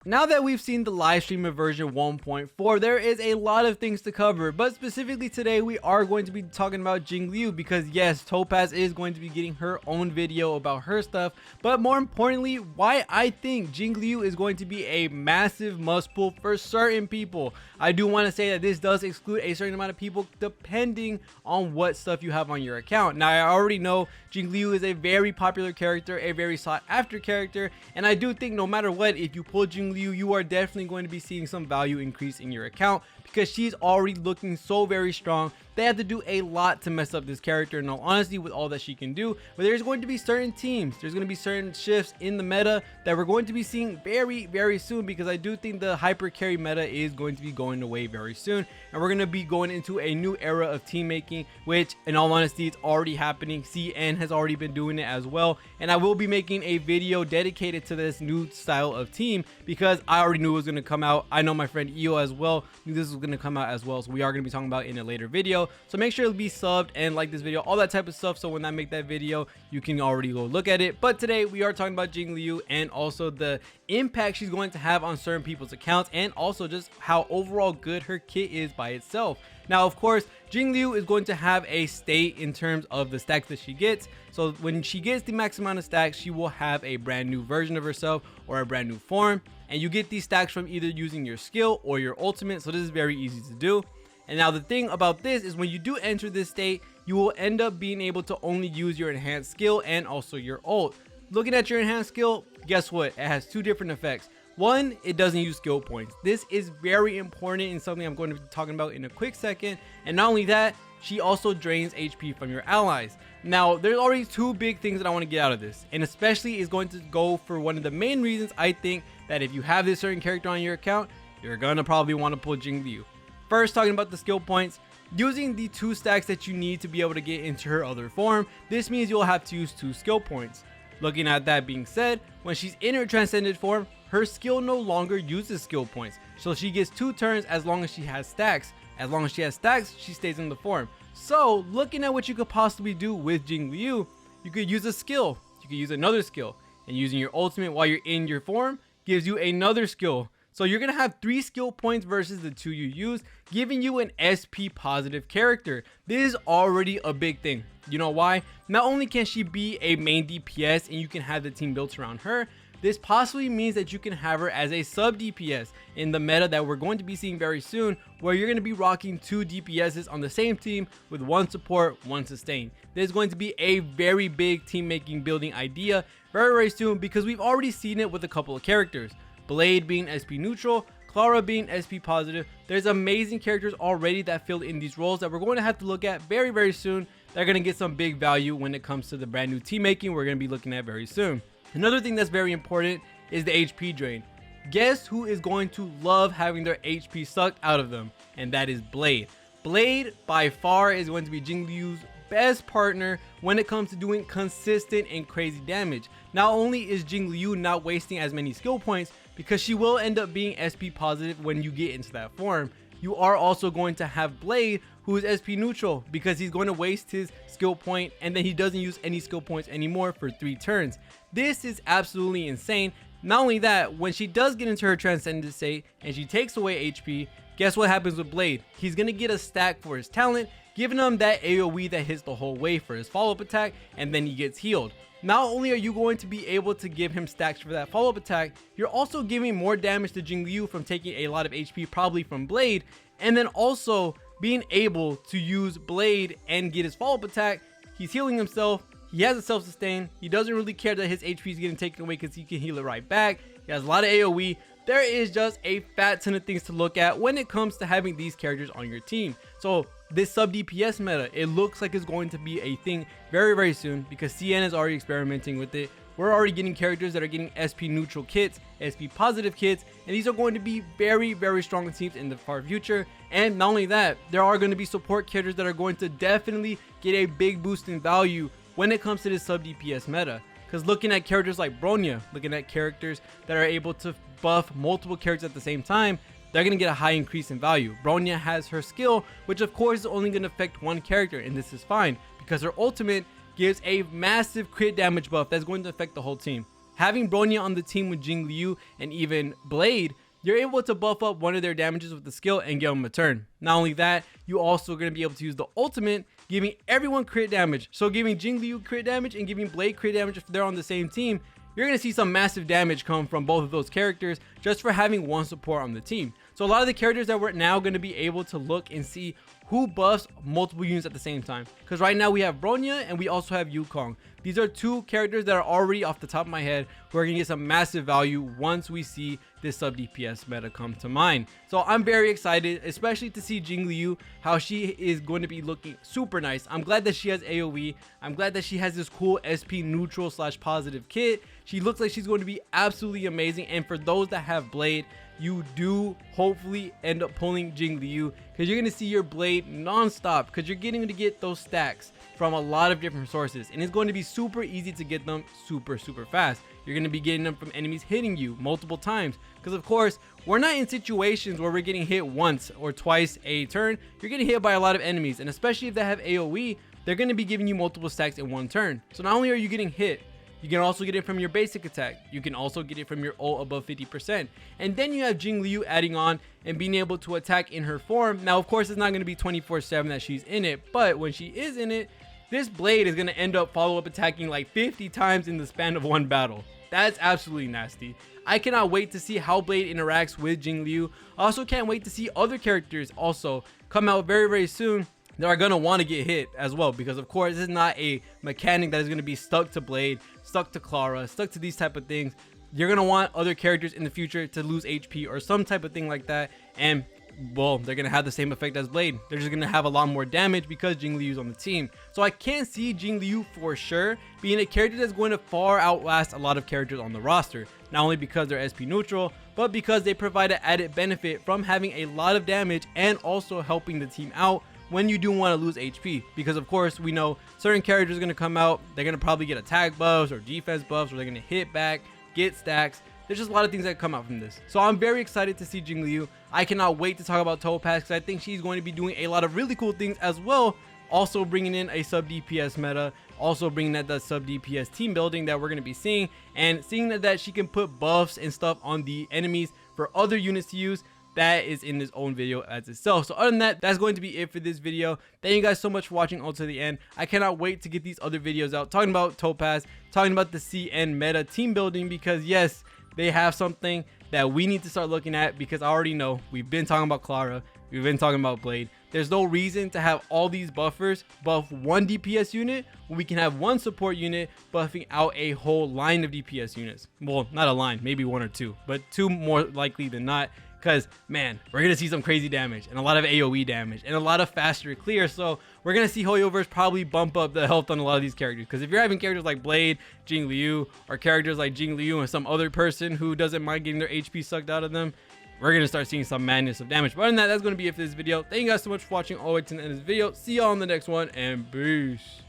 Now that we've seen the live stream of version 1.4, there is a lot of things to cover, but specifically today we are going to be talking about Jingliu because yes, Topaz is going to be getting her own video about her stuff, but more importantly, why I think Jingliu is going to be a massive must pull for certain people. I do want to say that this does exclude a certain amount of people depending on what stuff you have on your account. Now I already know Jingliu is a very popular character, a very sought after character, and I do think no matter what, if you pull Jingliu, you are definitely going to be seeing some value increase in your account because she's already looking so very strong. They have to do a lot to mess up this character in all honesty with all that she can do, but there's going to be certain teams, there's going to be certain shifts in the meta that we're going to be seeing very soon, because I do think the hyper carry meta is going to be going away very soon, and we're going to be going into a new era of team making, which in all honesty it's already happening. CN has already been doing it as well, and I will be making a video dedicated to this new style of team because I already knew it was going to come out. I know my friend EO as well knew this was going to come out as well, so we are going to be talking about it in a later video. So make sure to be subbed and like this video, all that type of stuff, so when I make that video you can already go look at it. But today we are talking about Jingliu and also the impact she's going to have on certain people's accounts, and also just how overall good her kit is by itself. Now of course Jingliu is going to have a state in terms of the stacks that she gets, so when she gets the max amount of stacks she will have a brand new version of herself or a brand new form, and you get these stacks from either using your skill or your ultimate, so this is very easy to do. And now the thing about this is when you do enter this state, you will end up being able to only use your enhanced skill and also your ult. Looking at your enhanced skill, guess what? It has two different effects. One, it doesn't use skill points. This is very important and something I'm going to be talking about in a quick second. And not only that, she also drains HP from your allies. Now, there's already two big things that I want to get out of this, and especially is going to go for one of the main reasons I think that if you have this certain character on your account, you're gonna probably want to pull Jingliu. First, talking about the skill points, using the 2 stacks that you need to be able to get into her other form, this means you'll have to use 2 skill points. Looking at that being said, when she's in her transcended form, her skill no longer uses skill points, so she gets 2 turns as long as she has stacks. As long as she has stacks, she stays in the form. So looking at what you could possibly do with Jingliu, you could use a skill, you could use another skill, and using your ultimate while you're in your form gives you another skill. So you're going to have 3 skill points versus the 2 you use, giving you an SP positive character. This is already a big thing. You know why? Not only can she be a main DPS and you can have the team built around her, this possibly means that you can have her as a sub-DPS in the meta that we're going to be seeing very soon, where you're going to be rocking 2 DPSs on the same team with 1 support, 1 sustain. This is going to be a very big team making building idea very soon, because we've already seen it with a couple of characters. Blade being SP neutral, Clara being SP positive. There's amazing characters already that fill in these roles that we're going to have to look at very soon. They're going to get some big value when it comes to the brand new team making we're going to be looking at very soon. Another thing that's very important is the HP drain. Guess who is going to love having their HP sucked out of them? And that is Blade. Blade by far is going to be Jingliu's best partner when it comes to doing consistent and crazy damage. Not only is Jingliu not wasting as many skill points, because she will end up being SP positive when you get into that form, you are also going to have Blade who is SP neutral, because he's going to waste his skill point and then he doesn't use any skill points anymore for 3 turns. This is absolutely insane. Not only that, when she does get into her transcendent state and she takes away HP, guess what happens with Blade? He's going to get a stack for his talent, giving him that AoE that hits the whole way for his follow-up attack, and then he gets healed. Not only are you going to be able to give him stacks for that follow-up attack, you're also giving more damage to Jingliu from taking a lot of HP probably from Blade, and then also being able to use Blade and get his follow-up attack. He's healing himself, he has a self-sustain, he doesn't really care that his HP is getting taken away because he can heal it right back, he has a lot of AoE. There is just a fat ton of things to look at when it comes to having these characters on your team. So this sub-DPS meta, it looks like it's going to be a thing very soon, because CN is already experimenting with it. We're already getting characters that are getting SP neutral kits, SP positive kits, and these are going to be very strong teams in the far future. And not only that, there are going to be support characters that are going to definitely get a big boost in value when it comes to this sub-DPS meta. Because looking at characters like Bronya, looking at characters that are able to buff multiple characters at the same time, they're going to get a high increase in value. Bronya has her skill, which of course is only going to affect one character, and this is fine because her ultimate gives a massive crit damage buff that's going to affect the whole team. having Bronya on the team with Jingliu and even Blade, you're able to buff up one of their damages with the skill and give them a turn. Not only that, you also going to be able to use the ultimate, giving everyone crit damage. So giving Jingliu crit damage and giving Blade crit damage if they're on the same team, you're going to see some massive damage come from both of those characters just for having one support on the team. So a lot of the characters that we're now going to be able to look and see who buffs multiple units at the same time. Because right now we have Bronya and we also have Yukong. These are two characters that are already off the top of my head who are going to get some massive value once we see this sub DPS meta come to mind. So I'm very excited, especially to see Jingliu, how she is going to be looking super nice. I'm glad that she has AoE. I'm glad that she has this cool SP neutral / positive kit. She looks like she's going to be absolutely amazing. And for those that have Blade, you do hopefully end up pulling Jingliu, because you're going to see your Blade non-stop, because you're getting to get those stacks from a lot of different sources, and it's going to be super easy to get them super fast. You're going to be getting them from enemies hitting you multiple times, because of course we're not in situations where we're getting hit once or twice a turn. You're getting hit by a lot of enemies, and especially if they have AoE, they're going to be giving you multiple stacks in one turn. So not only are you getting hit, you can also get it from your basic attack. You can also get it from your ult above 50%. And then you have Jingliu adding on and being able to attack in her form. Now, of course, it's not going to be 24/7 that she's in it, but when she is in it, this Blade is going to end up follow-up attacking like 50 times in the span of one battle. That's absolutely nasty. I cannot wait to see how Blade interacts with Jingliu. I also can't wait to see other characters also come out very soon that are going to want to get hit as well, because of course this is not a mechanic that is going to be stuck to Blade, stuck to Clara, stuck to these type of things. You're going to want other characters in the future to lose HP or some type of thing like that, and well, they're going to have the same effect as Blade. They're just going to have a lot more damage because Jingliu is on the team. So I can't see Jingliu for sure being a character that's going to far outlast a lot of characters on the roster, not only because they're SP neutral, but because they provide an added benefit from having a lot of damage and also helping the team out when you do want to lose HP. Because of course we know certain characters are going to come out, they're going to probably get attack buffs or defense buffs, or they're going to hit back, get stacks. There's just a lot of things that come out from this. So I'm very excited to see Jingliu. I cannot wait to talk about Topaz, because I think she's going to be doing a lot of really cool things as well. Also bringing in a sub DPS meta, also bringing that the sub DPS team building that we're going to be seeing, and seeing that she can put buffs and stuff on the enemies for other units to use. That is in this own video as itself. So other than that, that's going to be it for this video. Thank you guys so much for watching all to the end. I cannot wait to get these other videos out talking about Topaz, talking about the CN meta team building, because yes, they have something that we need to start looking at, because I already know we've been talking about Clara, we've been talking about Blade. There's no reason to have all these buffers buff one DPS unit when we can have one support unit buffing out a whole line of DPS units. Well, not a line, maybe one or two, but two more likely than not. Because man, we're gonna see some crazy damage and a lot of AoE damage and a lot of faster clear. So we're gonna see Hoyoverse probably bump up the health on a lot of these characters, because if you're having characters like Blade, Jingliu, or characters like Jingliu and some other person who doesn't mind getting their HP sucked out of them, we're gonna start seeing some madness of damage. But other than that, that's gonna be it for this video. Thank you guys so much for watching all the way to the end of this video. See y'all in the next one, and peace.